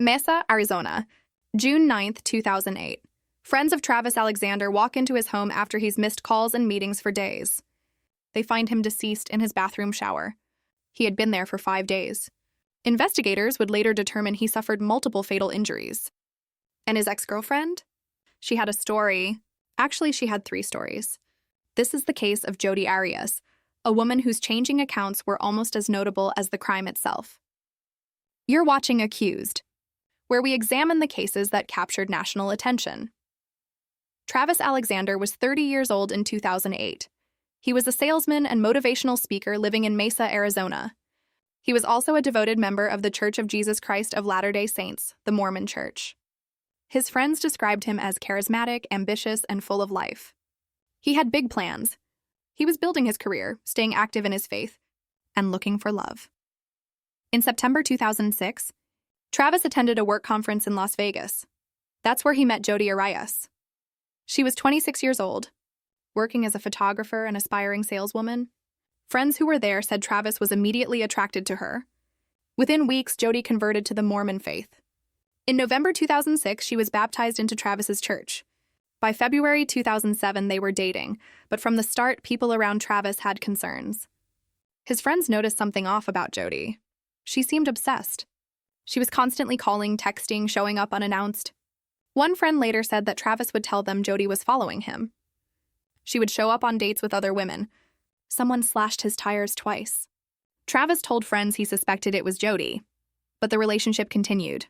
Mesa, Arizona, June 9, 2008. Friends of Travis Alexander walk into his home after he's missed calls and meetings for days. They find him deceased in his bathroom shower. He had been there for 5 days. Investigators would later determine he suffered multiple fatal injuries. And his ex-girlfriend? She had a story. Actually, she had 3 stories. This is the case of Jodi Arias, a woman whose changing accounts were almost as notable as the crime itself. You're watching Accused, where we examine the cases that captured national attention. Travis Alexander was 30 years old in 2008. He was a salesman and motivational speaker living in Mesa, Arizona. He was also a devoted member of the Church of Jesus Christ of Latter-day Saints, the Mormon Church. His friends described him as charismatic, ambitious, and full of life. He had big plans. He was building his career, staying active in his faith, and looking for love. In September 2006, Travis attended a work conference in Las Vegas. That's where he met Jodi Arias. She was 26 years old, working as a photographer and aspiring saleswoman. Friends who were there said Travis was immediately attracted to her. Within weeks, Jodi converted to the Mormon faith. In November 2006, she was baptized into Travis's church. By February 2007, they were dating, but from the start, people around Travis had concerns. His friends noticed something off about Jodi. She seemed obsessed. She was constantly calling, texting, showing up unannounced. One friend later said that Travis would tell them Jodi was following him. She would show up on dates with other women. Someone slashed his tires twice. Travis told friends he suspected it was Jodi, but the relationship continued.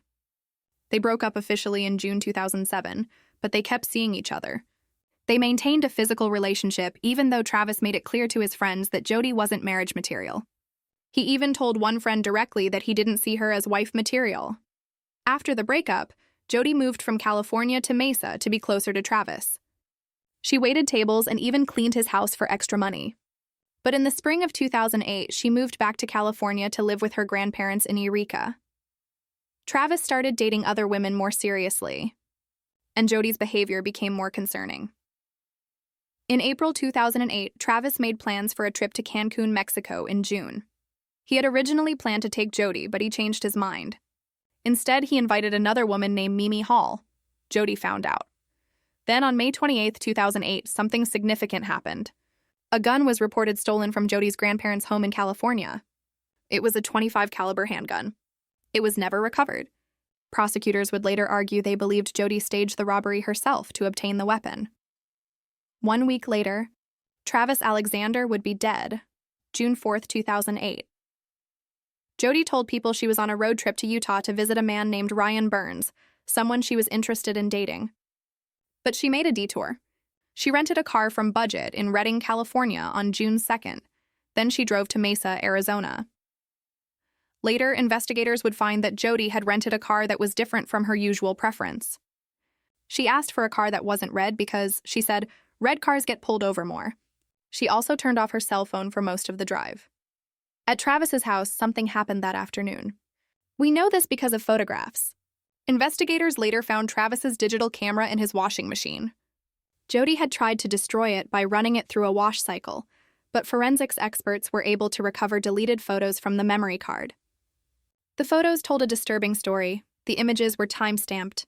They broke up officially in June 2007, but they kept seeing each other. They maintained a physical relationship even though Travis made it clear to his friends that Jodi wasn't marriage material. He even told one friend directly that he didn't see her as wife material. After the breakup, Jodi moved from California to Mesa to be closer to Travis. She waited tables and even cleaned his house for extra money. But in the spring of 2008, she moved back to California to live with her grandparents in Eureka. Travis started dating other women more seriously, and Jodi's behavior became more concerning. In April 2008, Travis made plans for a trip to Cancun, Mexico in June. He had originally planned to take Jodi, but he changed his mind. Instead, he invited another woman named Mimi Hall. Jodi found out. Then on May 28, 2008, something significant happened. A gun was reported stolen from Jodi's grandparents' home in California. It was a .25 caliber handgun. It was never recovered. Prosecutors would later argue they believed Jodi staged the robbery herself to obtain the weapon. 1 week later, Travis Alexander would be dead, June 4, 2008. Jodi told people she was on a road trip to Utah to visit a man named Ryan Burns, someone she was interested in dating. But she made a detour. She rented a car from Budget in Redding, California on June 2nd. Then she drove to Mesa, Arizona. Later, investigators would find that Jodi had rented a car that was different from her usual preference. She asked for a car that wasn't red because, she said, red cars get pulled over more. She also turned off her cell phone for most of the drive. At Travis's house, something happened that afternoon. We know this because of photographs. Investigators later found Travis's digital camera in his washing machine. Jodi had tried to destroy it by running it through a wash cycle, but forensics experts were able to recover deleted photos from the memory card. The photos told a disturbing story. The images were time-stamped.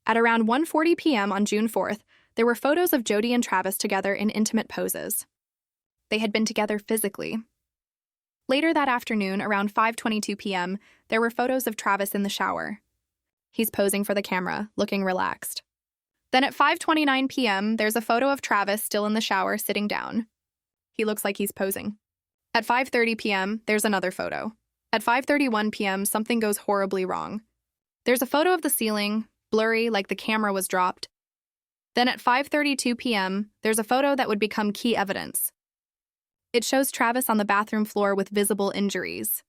At around 1:40 p.m. on June 4th, there were photos of Jodi and Travis together in intimate poses. They had been together physically. Later that afternoon, around 5:22 p.m., there were photos of Travis in the shower. He's posing for the camera, looking relaxed. Then at 5:29 p.m., there's a photo of Travis still in the shower, sitting down. He looks like he's posing. At 5:30 p.m., there's another photo. At 5:31 p.m., something goes horribly wrong. There's a photo of the ceiling, blurry, like the camera was dropped. Then at 5:32 p.m., there's a photo that would become key evidence. It shows Travis on the bathroom floor with visible injuries.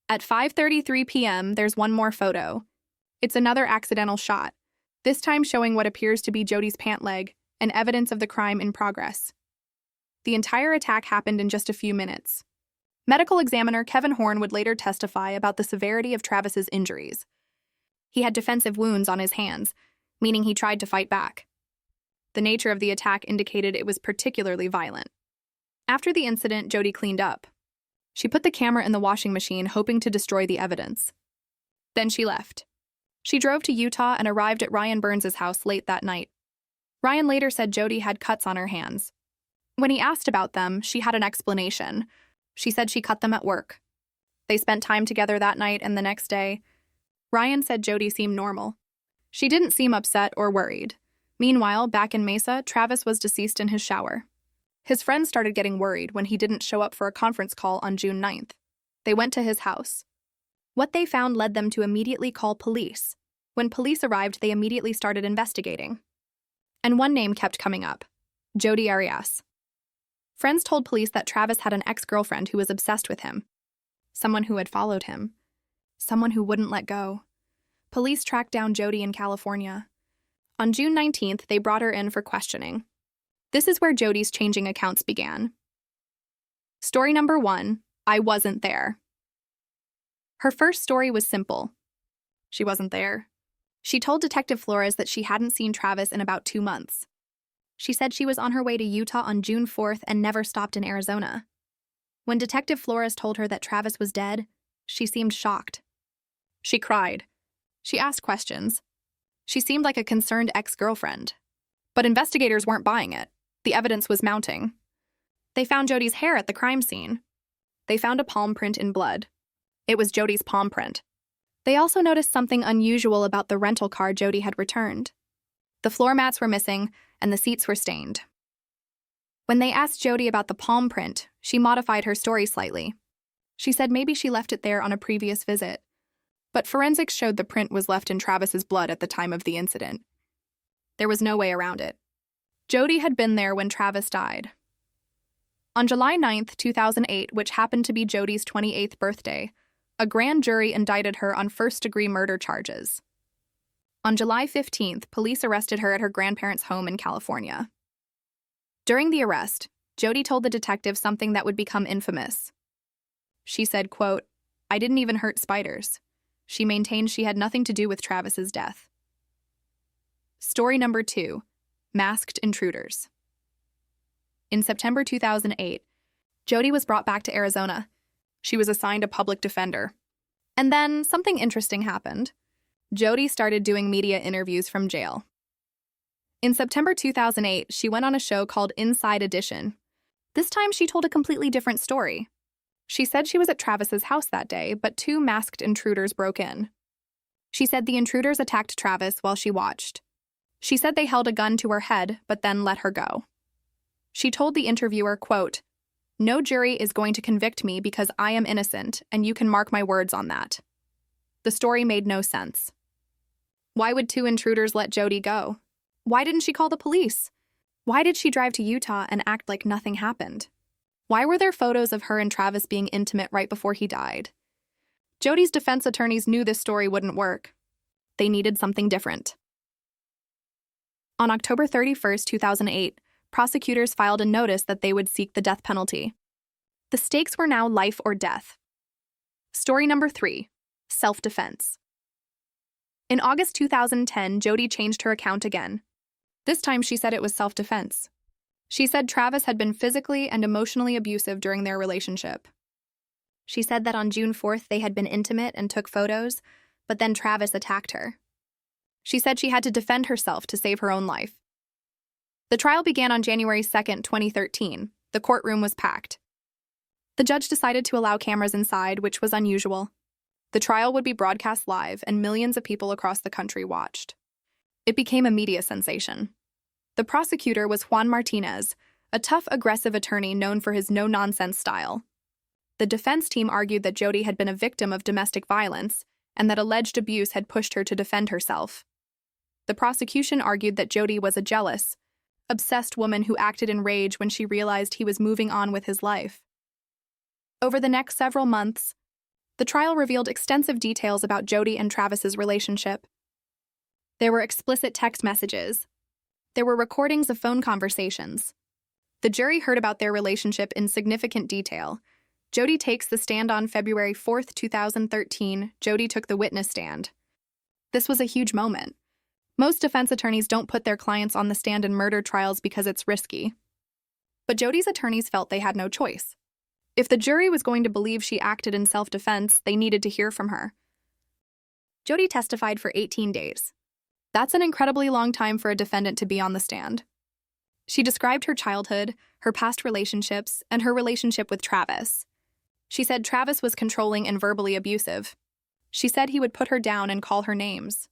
At 5:33 p.m., there's one more photo. It's another accidental shot, this time showing what appears to be Jodi's pant leg and evidence of the crime in progress. The entire attack happened in just a few minutes. Medical examiner Kevin Horn would later testify about the severity of Travis's injuries. He had defensive wounds on his hands, meaning he tried to fight back. The nature of the attack indicated it was particularly violent. After the incident, Jodi cleaned up. She put the camera in the washing machine, hoping to destroy the evidence. Then she left. She drove to Utah and arrived at Ryan Burns' house late that night. Ryan later said Jodi had cuts on her hands. When he asked about them, she had an explanation. She said she cut them at work. They spent time together that night and the next day. Ryan said Jodi seemed normal. She didn't seem upset or worried. Meanwhile, back in Mesa, Travis was deceased in his shower. His friends started getting worried when he didn't show up for a conference call on June 9th. They went to his house. What they found led them to immediately call police. When police arrived, they immediately started investigating. And one name kept coming up: Jodi Arias. Friends told police that Travis had an ex-girlfriend who was obsessed with him. Someone who had followed him. Someone who wouldn't let go. Police tracked down Jodi in California. On June 19th, they brought her in for questioning. This is where Jodi's changing accounts began. Story number 1, I wasn't there. Her first story was simple. She wasn't there. She told Detective Flores that she hadn't seen Travis in about 2 months. She said she was on her way to Utah on June 4th and never stopped in Arizona. When Detective Flores told her that Travis was dead, she seemed shocked. She cried. She asked questions. She seemed like a concerned ex-girlfriend. But investigators weren't buying it. The evidence was mounting. They found Jodi's hair at the crime scene. They found a palm print in blood. It was Jodi's palm print. They also noticed something unusual about the rental car Jodi had returned. The floor mats were missing, and the seats were stained. When they asked Jodi about the palm print, she modified her story slightly. She said maybe she left it there on a previous visit. But forensics showed the print was left in Travis's blood at the time of the incident. There was no way around it. Jodi had been there when Travis died. On July 9th, 2008, which happened to be Jodi's 28th birthday, a grand jury indicted her on first-degree murder charges. On July 15th, police arrested her at her grandparents' home in California. During the arrest, Jodi told the detective something that would become infamous. She said, quote, "I didn't even hurt spiders." She maintained she had nothing to do with Travis's death. Story number 2, masked intruders. In September 2008, Jodi was brought back to Arizona. She was assigned a public defender. And then something interesting happened. Jodi started doing media interviews from jail. In September 2008, she went on a show called Inside Edition. This time she told a completely different story. She said she was at Travis's house that day, but 2 masked intruders broke in. She said the intruders attacked Travis while she watched. She said they held a gun to her head, but then let her go. She told the interviewer, quote, "No jury is going to convict me because I am innocent, and you can mark my words on that." The story made no sense. Why would 2 intruders let Jodi go? Why didn't she call the police? Why did she drive to Utah and act like nothing happened? Why were there photos of her and Travis being intimate right before he died? Jodi's defense attorneys knew this story wouldn't work. They needed something different. On October 31st, 2008, prosecutors filed a notice that they would seek the death penalty. The stakes were now life or death. Story number 3, self-defense. In August 2010, Jodi changed her account again. This time she said it was self-defense. She said Travis had been physically and emotionally abusive during their relationship. She said that on June 4th they had been intimate and took photos, but then Travis attacked her. She said she had to defend herself to save her own life. The trial began on January 2nd, 2013. The courtroom was packed. The judge decided to allow cameras inside, which was unusual. The trial would be broadcast live, and millions of people across the country watched. It became a media sensation. The prosecutor was Juan Martinez, a tough, aggressive attorney known for his no-nonsense style. The defense team argued that Jodi had been a victim of domestic violence and that alleged abuse had pushed her to defend herself. The prosecution argued that Jodi was a jealous, obsessed woman who acted in rage when she realized he was moving on with his life. Over the next several months, the trial revealed extensive details about Jodi and Travis's relationship. There were explicit text messages. There were recordings of phone conversations. The jury heard about their relationship in significant detail. Jodi takes the stand on February 4th, 2013. Jodi took the witness stand. This was a huge moment. Most defense attorneys don't put their clients on the stand in murder trials because it's risky. But Jodi's attorneys felt they had no choice. If the jury was going to believe she acted in self-defense, they needed to hear from her. Jodi testified for 18 days. That's an incredibly long time for a defendant to be on the stand. She described her childhood, her past relationships, and her relationship with Travis. She said Travis was controlling and verbally abusive. She said he would put her down and call her names.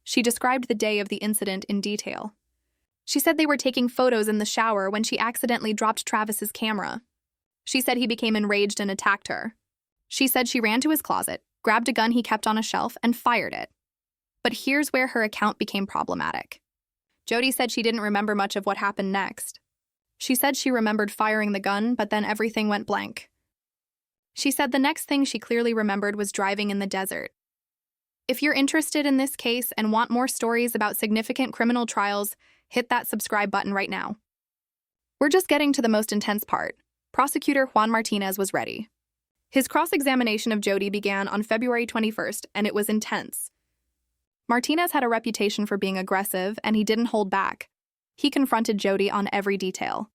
She described the day of the incident in detail. She said they were taking photos in the shower when she accidentally dropped Travis's camera. She said he became enraged and attacked her. She said she ran to his closet, grabbed a gun he kept on a shelf, and fired it. But here's where her account became problematic. Jodi said she didn't remember much of what happened next. She said she remembered firing the gun, but then everything went blank. She said the next thing she clearly remembered was driving in the desert. If you're interested in this case and want more stories about significant criminal trials, hit that subscribe button right now. We're just getting to the most intense part. Prosecutor Juan Martinez was ready. His cross-examination of Jodi began on February 21st, and it was intense. Martinez had a reputation for being aggressive, and he didn't hold back. He confronted Jodi on every detail.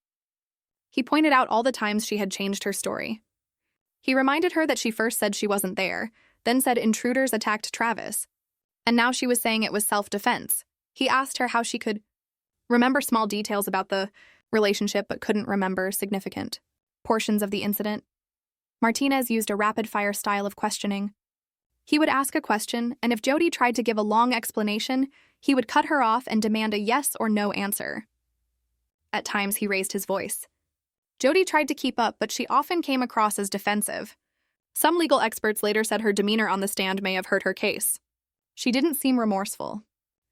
He pointed out all the times she had changed her story. He reminded her that she first said she wasn't there, then said intruders attacked Travis, and now she was saying it was self-defense. He asked her how she could remember small details about the relationship but couldn't remember significant portions of the incident. Martinez used a rapid-fire style of questioning. He would ask a question, and if Jodi tried to give a long explanation, he would cut her off and demand a yes or no answer. At times, he raised his voice. Jodi tried to keep up, but she often came across as defensive. Some legal experts later said her demeanor on the stand may have hurt her case. She didn't seem remorseful.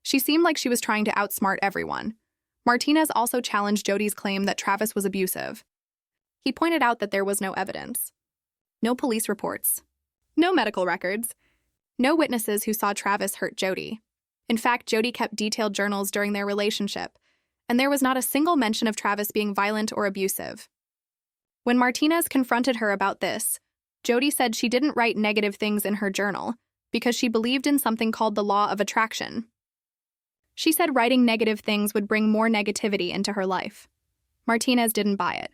She seemed like she was trying to outsmart everyone. Martinez also challenged Jodi's claim that Travis was abusive. He pointed out that there was no evidence. No police reports. No medical records. No witnesses who saw Travis hurt Jodi. In fact, Jodi kept detailed journals during their relationship, and there was not a single mention of Travis being violent or abusive. When Martinez confronted her about this, Jodi said she didn't write negative things in her journal because she believed in something called the law of attraction. She said writing negative things would bring more negativity into her life. Martinez didn't buy it.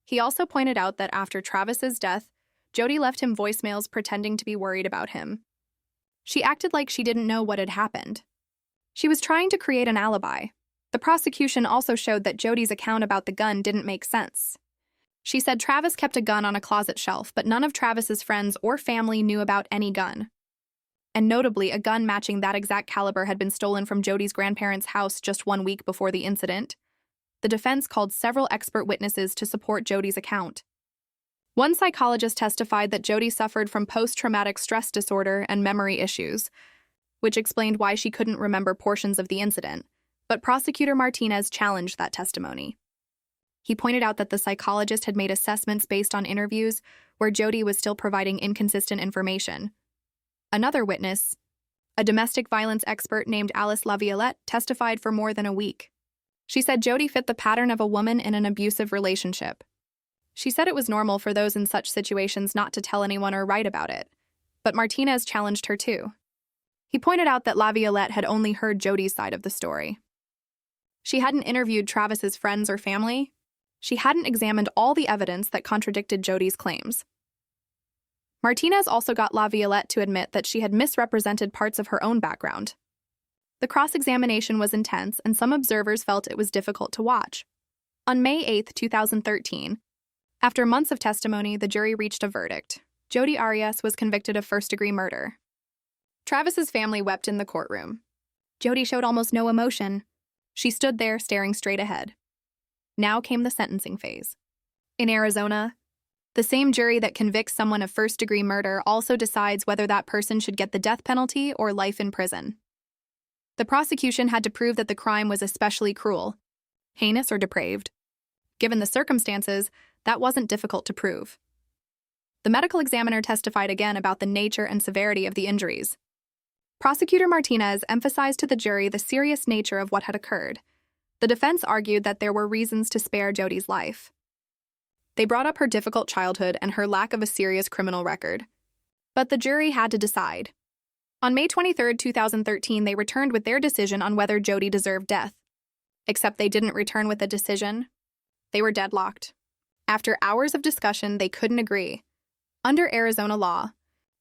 He also pointed out that after Travis's death, Jodi left him voicemails pretending to be worried about him. She acted like she didn't know what had happened. She was trying to create an alibi. The prosecution also showed that Jodi's account about the gun didn't make sense. She said Travis kept a gun on a closet shelf, but none of Travis's friends or family knew about any gun. And notably, a gun matching that exact caliber had been stolen from Jodi's grandparents' house just 1 week before the incident. The defense called several expert witnesses to support Jodi's account. One psychologist testified that Jodi suffered from post-traumatic stress disorder and memory issues, which explained why she couldn't remember portions of the incident, but prosecutor Martinez challenged that testimony. He pointed out that the psychologist had made assessments based on interviews where Jodi was still providing inconsistent information. Another witness, a domestic violence expert named Alice Laviolette, testified for more than a week. She said Jodi fit the pattern of a woman in an abusive relationship. She said it was normal for those in such situations not to tell anyone or write about it, but Martinez challenged her too. He pointed out that Laviolette had only heard Jodi's side of the story. She hadn't interviewed Travis's friends or family. She hadn't examined all the evidence that contradicted Jodi's claims. Martinez also got Laviolette to admit that she had misrepresented parts of her own background. The cross-examination was intense, and some observers felt it was difficult to watch. On May 8, 2013, after months of testimony, the jury reached a verdict. Jodi Arias was convicted of first-degree murder. Travis's family wept in the courtroom. Jodi showed almost no emotion. She stood there, staring straight ahead. Now came the sentencing phase. In Arizona, the same jury that convicts someone of first-degree murder also decides whether that person should get the death penalty or life in prison. The prosecution had to prove that the crime was especially cruel, heinous, or depraved. Given the circumstances, that wasn't difficult to prove. The medical examiner testified again about the nature and severity of the injuries. Prosecutor Martinez emphasized to the jury the serious nature of what had occurred. The defense argued that there were reasons to spare Jodi's life. They brought up her difficult childhood and her lack of a serious criminal record. But the jury had to decide. On May 23, 2013, they returned with their decision on whether Jodi deserved death. Except they didn't return with a decision. They were deadlocked. After hours of discussion, they couldn't agree. Under Arizona law,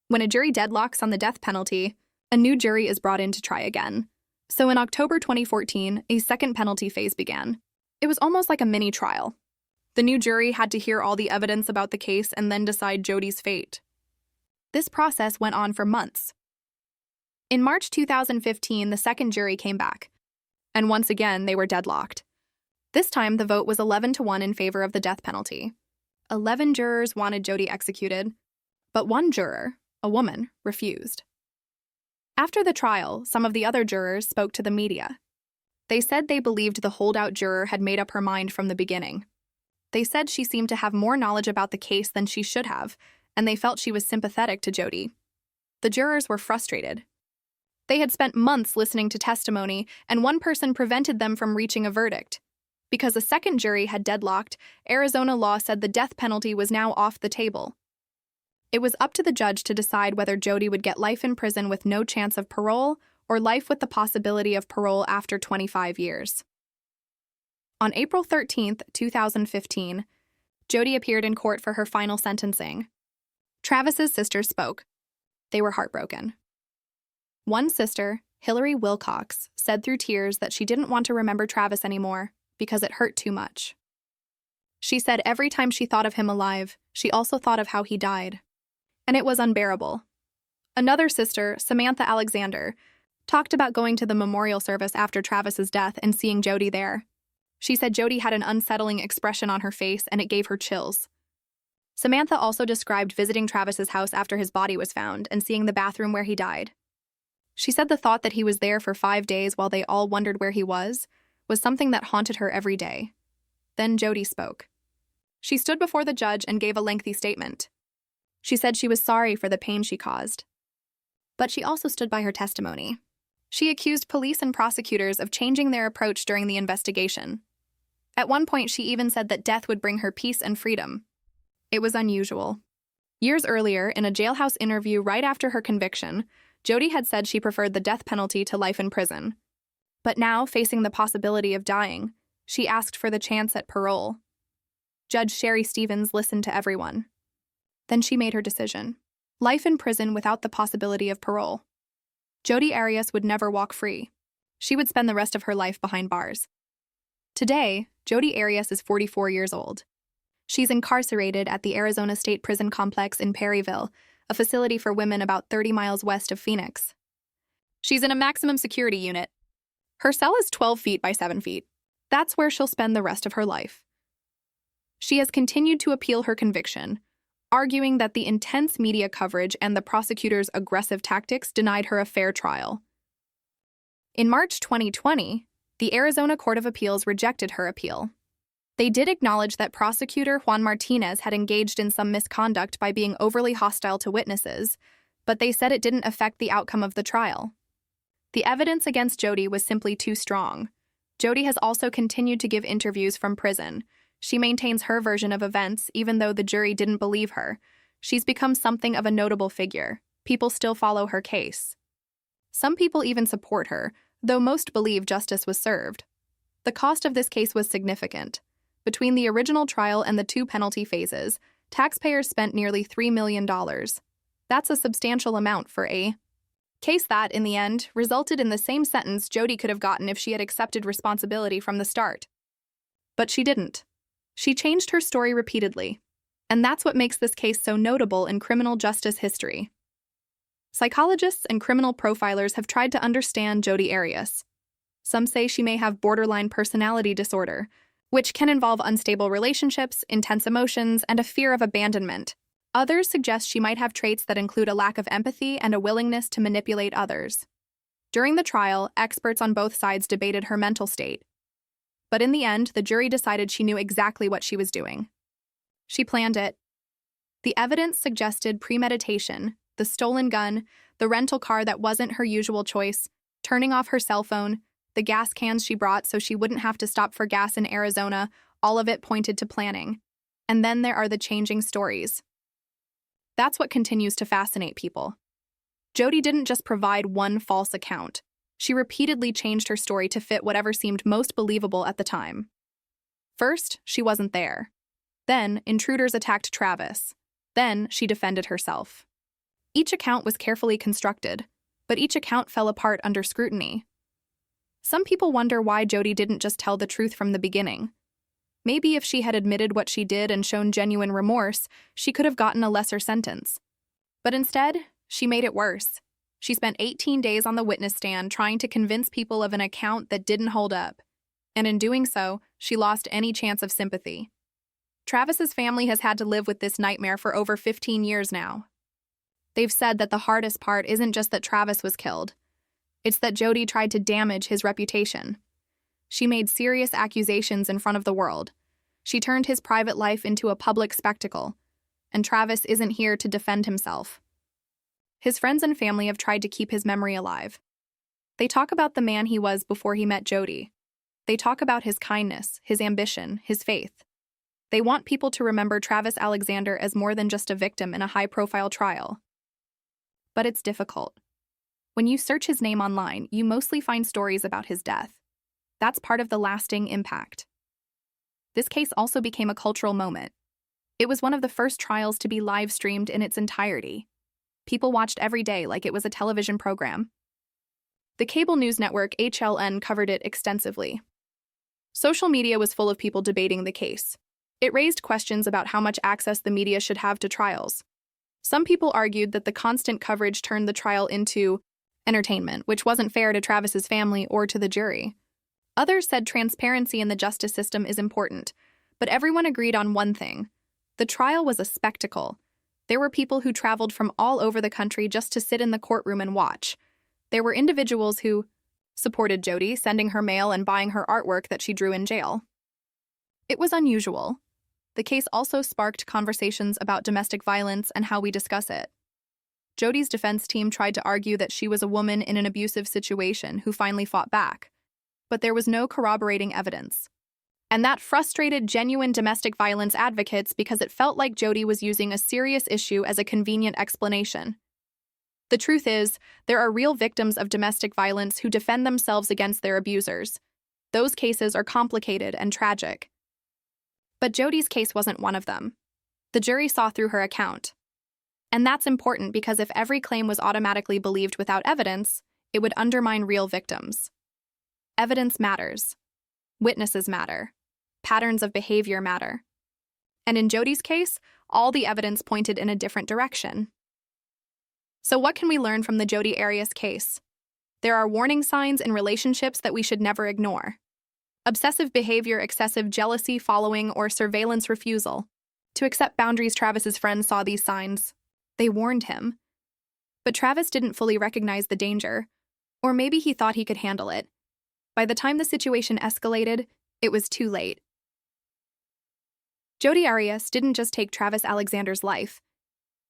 when a jury deadlocks on the death penalty, A new jury is brought in to try again. So in October 2014, a second penalty phase began. It was almost like a mini trial. The new jury had to hear all the evidence about the case and then decide Jodi's fate. This process went on for months. In March 2015, the second jury came back. And once again, they were deadlocked. This time, the vote was 11-1 in favor of the death penalty. 11 jurors wanted Jodi executed, but one juror, a woman, refused. After the trial, some of the other jurors spoke to the media. They said they believed the holdout juror had made up her mind from the beginning. They said she seemed to have more knowledge about the case than she should have, and they felt she was sympathetic to Jodi. The jurors were frustrated. They had spent months listening to testimony, and one person prevented them from reaching a verdict. Because a second jury had deadlocked, Arizona law said the death penalty was now off the table. It was up to the judge to decide whether Jodi would get life in prison with no chance of parole or life with the possibility of parole after 25 years. On April 13, 2015, Jodi appeared in court for her final sentencing. Travis's sisters spoke. They were heartbroken. One sister, Hillary Wilcox, said through tears that she didn't want to remember Travis anymore because it hurt too much. She said every time she thought of him alive, she also thought of how he died. And it was unbearable. Another sister, Samantha Alexander, talked about going to the memorial service after Travis's death and seeing Jodi there. She said Jodi had an unsettling expression on her face and it gave her chills. Samantha also described visiting Travis's house after his body was found and seeing the bathroom where he died. She said the thought that he was there for 5 days while they all wondered where he was something that haunted her every day. Then Jodi spoke. She stood before the judge and gave a lengthy statement. She said she was sorry for the pain she caused. But she also stood by her testimony. She accused police and prosecutors of changing their approach during the investigation. At one point, she even said that death would bring her peace and freedom. It was unusual. Years earlier, in a jailhouse interview right after her conviction, Jodi had said she preferred the death penalty to life in prison. But now, facing the possibility of dying, she asked for the chance at parole. Judge Sherry Stevens listened to everyone. Then she made her decision. Life in prison without the possibility of parole. Jodi Arias would never walk free. She would spend the rest of her life behind bars. Today, Jodi Arias is 44 years old. She's incarcerated at the Arizona State Prison Complex in Perryville, a facility for women about 30 miles west of Phoenix. She's in a maximum security unit. Her cell is 12 feet by 7 feet. That's where she'll spend the rest of her life. She has continued to appeal her conviction, arguing that the intense media coverage and the prosecutor's aggressive tactics denied her a fair trial. In March 2020, the Arizona Court of Appeals rejected her appeal. They did acknowledge that prosecutor Juan Martinez had engaged in some misconduct by being overly hostile to witnesses, but they said it didn't affect the outcome of the trial. The evidence against Jodi was simply too strong. Jodi has also continued to give interviews from prison. She maintains her version of events, even though the jury didn't believe her. She's become something of a notable figure. People still follow her case. Some people even support her, though most believe justice was served. The cost of this case was significant. Between the original trial and the 2 penalty phases, taxpayers spent nearly $3 million. That's a substantial amount for a case that, in the end, resulted in the same sentence Jodi could have gotten if she had accepted responsibility from the start. But she didn't. She changed her story repeatedly, and that's what makes this case so notable in criminal justice history. Psychologists and criminal profilers have tried to understand Jodi Arias. Some say she may have borderline personality disorder, which can involve unstable relationships, intense emotions, and a fear of abandonment. Others suggest she might have traits that include a lack of empathy and a willingness to manipulate others. During the trial, experts on both sides debated her mental state. But in the end, the jury decided she knew exactly what she was doing. She planned it. The evidence suggested premeditation, the stolen gun, the rental car that wasn't her usual choice, turning off her cell phone, the gas cans she brought so she wouldn't have to stop for gas in Arizona, all of it pointed to planning. And then there are the changing stories. That's what continues to fascinate people. Jodi didn't just provide one false account. She repeatedly changed her story to fit whatever seemed most believable at the time. First, she wasn't there. Then, intruders attacked Travis. Then, she defended herself. Each account was carefully constructed, but but each account fell apart under scrutiny. Some people wonder why Jodi didn't just tell the truth from the beginning. Maybe if she had admitted what she did and shown genuine remorse, she could have gotten a lesser sentence. But instead, she made it worse. She spent 18 days on the witness stand trying to convince people of an account that didn't hold up. And in doing so, she lost any chance of sympathy. Travis's family has had to live with this nightmare for over 15 years now. They've said that the hardest part isn't just that Travis was killed. It's that Jodi tried to damage his reputation. She made serious accusations in front of the world. She turned his private life into a public spectacle, and Travis isn't here to defend himself. His friends and family have tried to keep his memory alive. They talk about the man he was before he met Jodi. They talk about his kindness, his ambition, his faith. They want people to remember Travis Alexander as more than just a victim in a high-profile trial. But it's difficult. When you search his name online, you mostly find stories about his death. That's part of the lasting impact. This case also became a cultural moment. It was one of the first trials to be live-streamed in its entirety. People watched every day like it was a television program. The cable news network HLN covered it extensively. Social media was full of people debating the case. It raised questions about how much access the media should have to trials. Some people argued that the constant coverage turned the trial into entertainment, which wasn't fair to Travis's family or to the jury. Others said transparency in the justice system is important, but everyone agreed on one thing. The trial was a spectacle. There were people who traveled from all over the country just to sit in the courtroom and watch. There were individuals who supported Jodi, sending her mail and buying her artwork that she drew in jail. It was unusual. The case also sparked conversations about domestic violence and how we discuss it. Jodi's defense team tried to argue that she was a woman in an abusive situation who finally fought back, but there was no corroborating evidence. And that frustrated genuine domestic violence advocates because it felt like Jodi was using a serious issue as a convenient explanation. The truth is, there are real victims of domestic violence who defend themselves against their abusers. Those cases are complicated and tragic. But Jodi's case wasn't one of them. The jury saw through her account. And that's important because if every claim was automatically believed without evidence, it would undermine real victims. Evidence matters. Witnesses matter. Patterns of behavior matter. And in Jodi's case, all the evidence pointed in a different direction. So what can we learn from the Jodi Arias case? There are warning signs in relationships that we should never ignore. Obsessive behavior, excessive jealousy, following, or surveillance refusal. To accept boundaries, Travis's friends saw these signs. They warned him. But Travis didn't fully recognize the danger, or maybe he thought he could handle it. By the time the situation escalated, it was too late. Jodi Arias didn't just take Travis Alexander's life.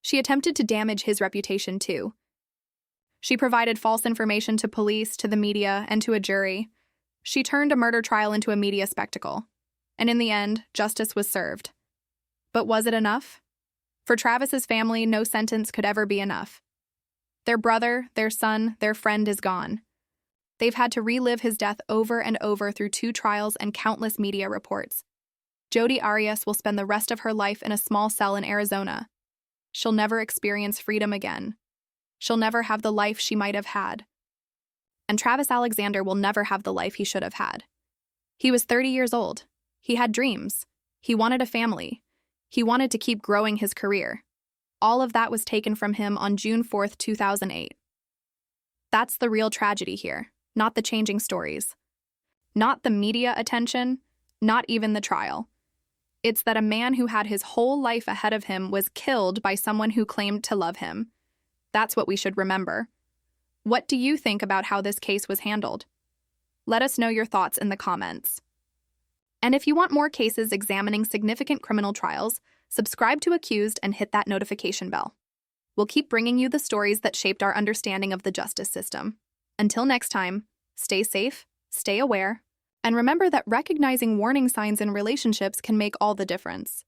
She attempted to damage his reputation too. She provided false information to police, to the media, and to a jury. She turned a murder trial into a media spectacle. And in the end, justice was served. But was it enough? For Travis's family, no sentence could ever be enough. Their brother, their son, their friend is gone. They've had to relive his death over and over through 2 trials and countless media reports. Jodi Arias will spend the rest of her life in a small cell in Arizona. She'll never experience freedom again. She'll never have the life she might have had. And Travis Alexander will never have the life he should have had. He was 30 years old. He had dreams. He wanted a family. He wanted to keep growing his career. All of that was taken from him on June 4th, 2008. That's the real tragedy here, not the changing stories. Not the media attention, not even the trial. It's that a man who had his whole life ahead of him was killed by someone who claimed to love him. That's what we should remember. What do you think about how this case was handled? Let us know your thoughts in the comments. And if you want more cases examining significant criminal trials, subscribe to Accused and hit that notification bell. We'll keep bringing you the stories that shaped our understanding of the justice system. Until next time, stay safe, stay aware, and remember that recognizing warning signs in relationships can make all the difference.